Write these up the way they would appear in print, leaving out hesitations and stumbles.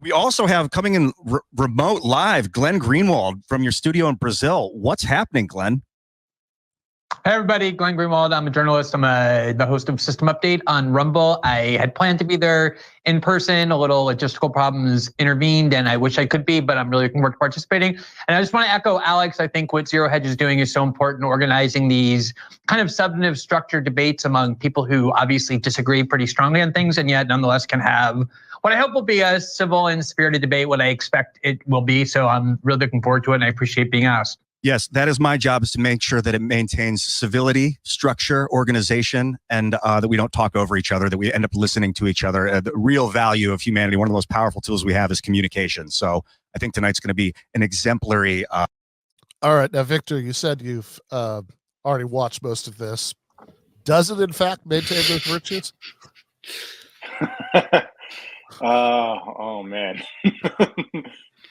We also have coming in remote live, Glenn Greenwald from your studio in Brazil. What's happening, Glenn? Hey everybody, Glenn Greenwald. I'm a journalist. I'm the host of System Update on Rumble. I had planned to be there in person. A little logistical problems intervened, and I wish I could be, but I'm really looking forward to participating. And I just want to echo Alex. I think what Zero Hedge is doing is so important, organizing these kind of substantive structured debates among people who obviously disagree pretty strongly on things, and yet nonetheless can have what I hope will be a civil and spirited debate, what I expect it will be. So I'm really looking forward to it, and I appreciate being asked. Yes, that is my job, is to make sure that it maintains civility, structure, organization, and that we don't talk over each other, that we end up listening to each other. The real value of humanity, one of the most powerful tools we have, is communication. So I think tonight's going to be an exemplary. All right. Now, Victor, you said you've already watched most of this. Does it, in fact, maintain those virtues? Oh, man.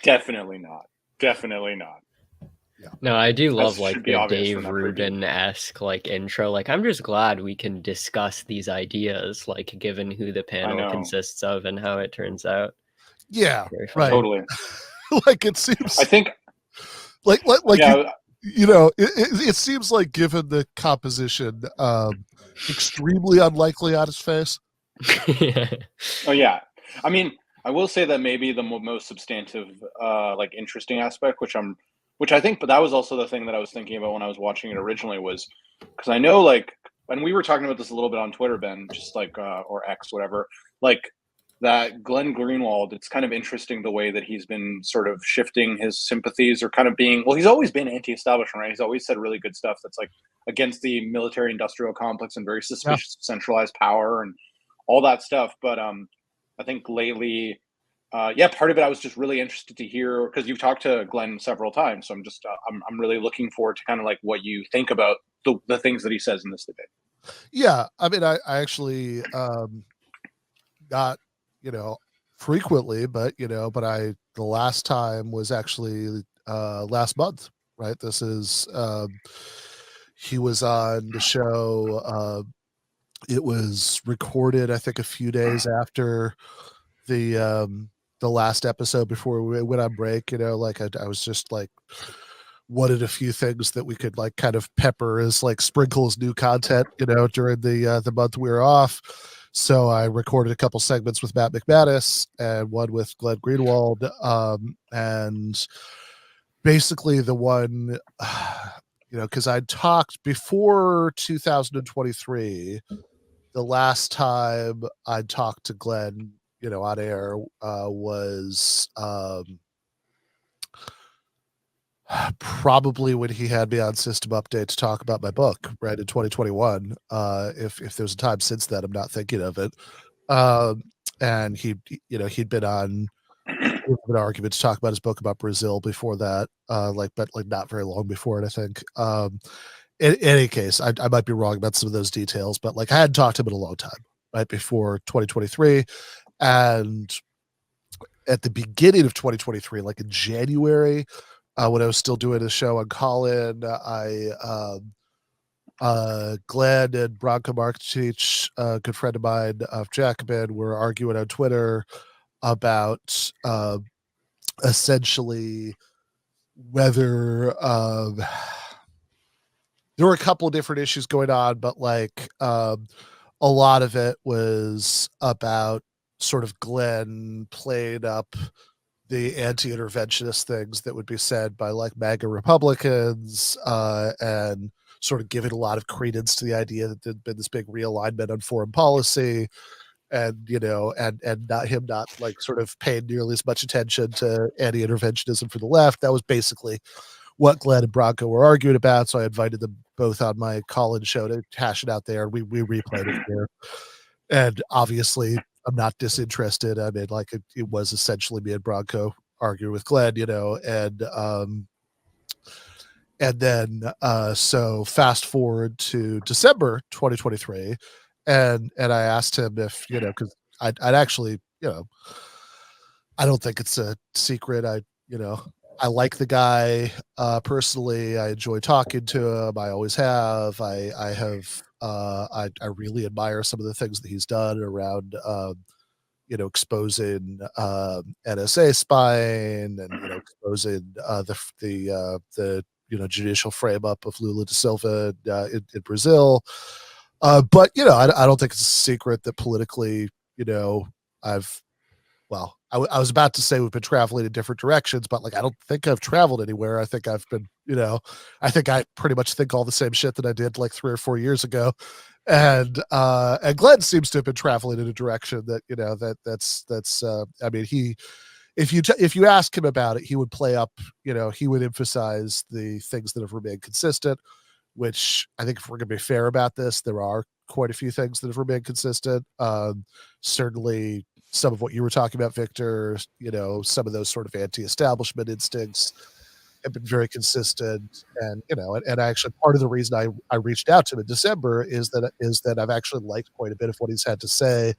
Definitely not. Definitely not. Yeah. No, I do love like the Dave Rubin-esque like intro. Like, I'm just glad we can discuss these ideas, like given who the panel consists of and how it turns out. Yeah, right. Totally. Like it seems. I think. Like yeah. you know, it seems like, given the composition, extremely unlikely on his face. Yeah. Oh yeah. I mean, I will say that maybe the most substantive, like interesting aspect, which I think, but that was also the thing that I was thinking about when I was watching it originally, was because I know, like, and we were talking about this a little bit on Twitter, Ben, just like, or X, whatever, like that Glenn Greenwald, it's kind of interesting the way that he's been sort of shifting his sympathies, or kind of being, well, he's always been anti-establishment, right? He's always said really good stuff that's like against the military industrial complex and very suspicious of centralized power and all that stuff. But I think lately, part of it I was just really interested to hear, because you've talked to Glenn several times, so I'm just I'm really looking forward to kind of like what you think about the things that he says in this debate. Yeah, I mean, I actually not frequently, but the last time was actually last month, right? This is he was on the show. It was recorded, I think, a few days after the last episode before we went on break. Like I was just like wanted a few things that we could like kind of pepper as like sprinkles new content, during the month we were off. So I recorded a couple segments with Matt McManus and one with Glenn Greenwald, and basically the one, because I talked before 2023. The last time I talked to Glenn, on air, was probably when he had me on System Update to talk about my book, right, in 2021. If there's a time since then, I'm not thinking of it. And he'd been on an argument to talk about his book about Brazil before that, but not very long before it, I think. In any case, I might be wrong about some of those details, but like I hadn't talked to him in a long time, right before 2023. And at the beginning of 2023, like in January, when I was still doing a show on Call-In, Glenn and Bronco Markovich, a good friend of mine of Jacobin, were arguing on Twitter about essentially whether there were a couple of different issues going on, but like a lot of it was about sort of Glenn played up the anti-interventionist things that would be said by like MAGA Republicans, and sort of giving a lot of credence to the idea that there'd been this big realignment on foreign policy, and not like sort of paying nearly as much attention to anti-interventionism for the left. That was basically what Glenn and Bronco were arguing about. So I invited them both on my Call-In show to hash it out there. We replayed it here. And obviously I'm not disinterested. I mean, like it was essentially me and Bronco arguing with Glenn, and then so fast forward to December 2023, and I asked him if, because I'd actually, I don't think it's a secret. I like the guy personally. I enjoy talking to him. I always have. I really admire some of the things that he's done around, exposing NSA spying and exposing the judicial frame up of Lula da Silva in Brazil. But I don't think it's a secret that politically, I was about to say we've been traveling in different directions, but like I don't think I've traveled anywhere. I think I've been, I think I pretty much think all the same shit that I did like 3 or 4 years ago. And Glenn seems to have been traveling in a direction that that's I mean, if you ask him about it, he would play up, he would emphasize the things that have remained consistent, which I think if we're going to be fair about this, there are quite a few things that have remained consistent. Certainly some of what you were talking about, Victor, some of those sort of anti-establishment instincts have been very consistent. And, and actually part of the reason I reached out to him in December is that I've actually liked quite a bit of what he's had to say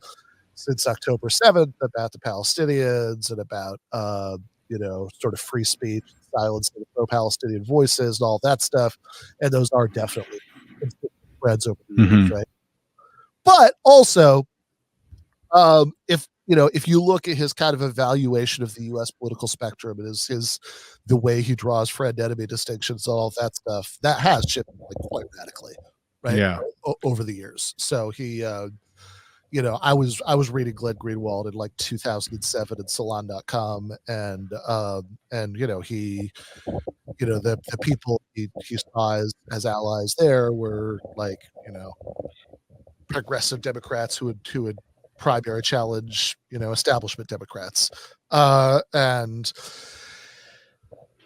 since October 7th about the Palestinians and about, sort of free speech, silence of the pro-Palestinian voices and all that stuff. And those are definitely threads over the years, right? But also, if you look at his kind of evaluation of the U.S. political spectrum and the way he draws friend-enemy distinctions and all that stuff, that has shifted like quite radically, right? Yeah. Over the years. So he, I was reading Glenn Greenwald in like 2007 at Salon.com, and he, the people he saw as allies there were like, progressive Democrats who would primary challenge, establishment Democrats. And,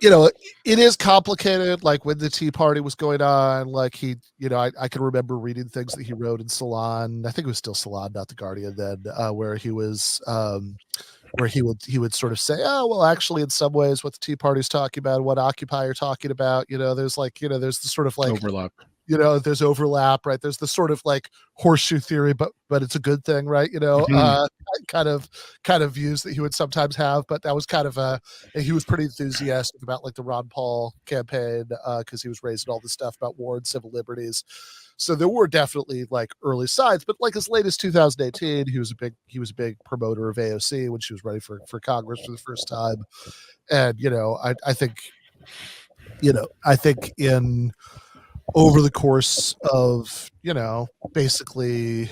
it is complicated. Like when the Tea Party was going on, like he, I can remember reading things that he wrote in Salon. I think it was still Salon, not The Guardian then, where he was, where he would sort of say, oh, well, actually, in some ways, what the Tea Party's talking about, what Occupy are talking about, there's like, there's the sort of like overlap. There's overlap, right? There's the sort of like horseshoe theory, but it's a good thing, right? Kind of views that he would sometimes have, but that was kind of he was pretty enthusiastic about like the Ron Paul campaign because he was raising all this stuff about war and civil liberties. So there were definitely like early signs, but like as late as 2018, he was a big promoter of AOC when she was running for Congress for the first time. And, I think in over the course of, basically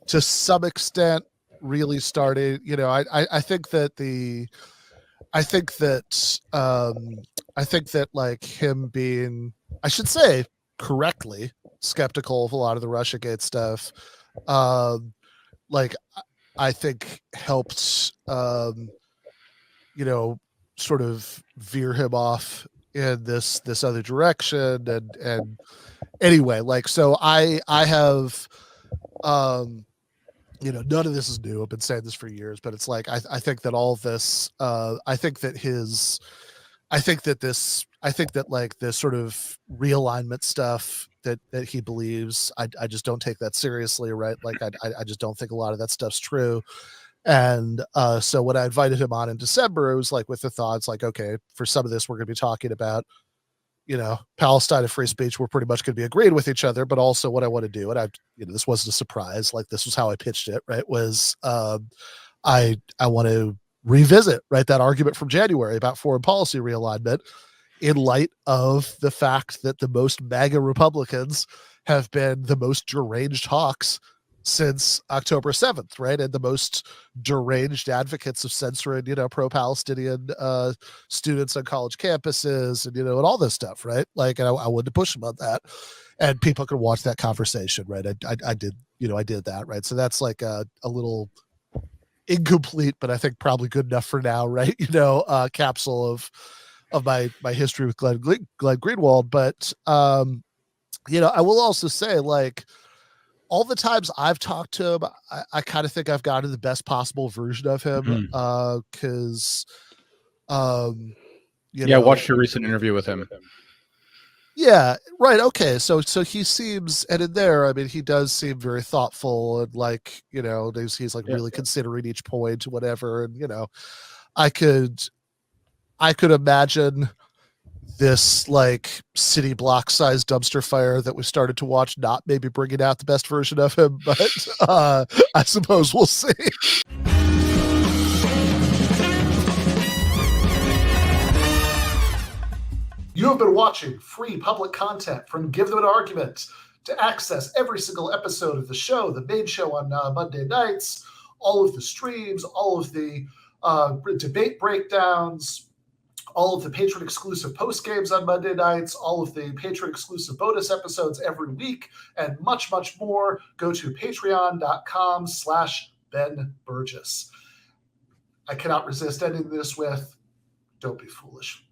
to some extent really started, I think that like him being, I should say correctly, skeptical of a lot of the Russiagate stuff, like I think helped, sort of veer him off in this other direction. And anyway, like, so I have, none of this is new. I've been saying this for years, but it's like, I think that all of this, I think that like this sort of realignment stuff that he believes, I just don't take that seriously, right? Like I just don't think a lot of that stuff's true. And so when I invited him on in December, it was like with the thoughts like, okay, for some of this, we're going to be talking about, Palestine and free speech. We're pretty much going to be agreeing with each other, but also what I want to do. And this wasn't a surprise. Like this was how I pitched it, right? Was I want to revisit, right, that argument from January about foreign policy realignment in light of the fact that the most MAGA Republicans have been the most deranged hawks since October 7th, right? And the most deranged advocates of censoring, pro-Palestinian students on college campuses and, and all this stuff, right? Like, and I wanted to push them on that. And people could watch that conversation, right? I did that, right? So that's like a little incomplete, but I think probably good enough for now, right? Capsule of my history with Glenn Greenwald. But, I will also say, like, all the times I've talked to him, I kind of think I've gotten the best possible version of him. Cause, I watched your recent interview with him. Yeah. Right. Okay. So he seems, and in there, I mean, he does seem very thoughtful and like, he's like really considering each point, whatever. And, I could imagine this like city block sized dumpster fire that we started to watch not maybe bringing out the best version of him, but I suppose we'll see. You have been watching free public content from Give Them an Argument. To access every single episode of the show, the main show on Monday nights, all of the streams, all of the debate breakdowns, all of the patron-exclusive post-games on Monday nights, all of the patron-exclusive bonus episodes every week, and much, much more, go to patreon.com/Ben Burgis. I cannot resist ending this with, don't be foolish.